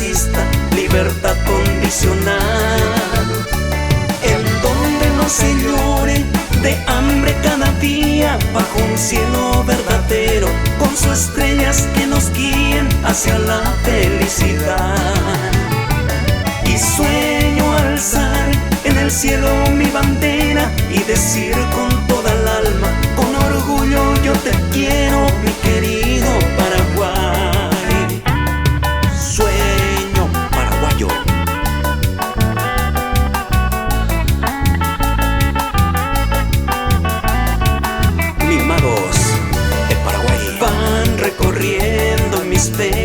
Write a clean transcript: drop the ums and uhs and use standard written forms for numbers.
exista libertad condicional, en donde no se llore de hambre cada día, bajo un cielo verdadero, con sus estrellas que nos guíen hacia la felicidad. Y sueño alzar en el cielo mi bandera y decir con toda el alma, con orgullo: yo te quiero, mi querido Paraguay. Sueño paraguayo. Mimados, el Paraguay. Van recorriendo mis penas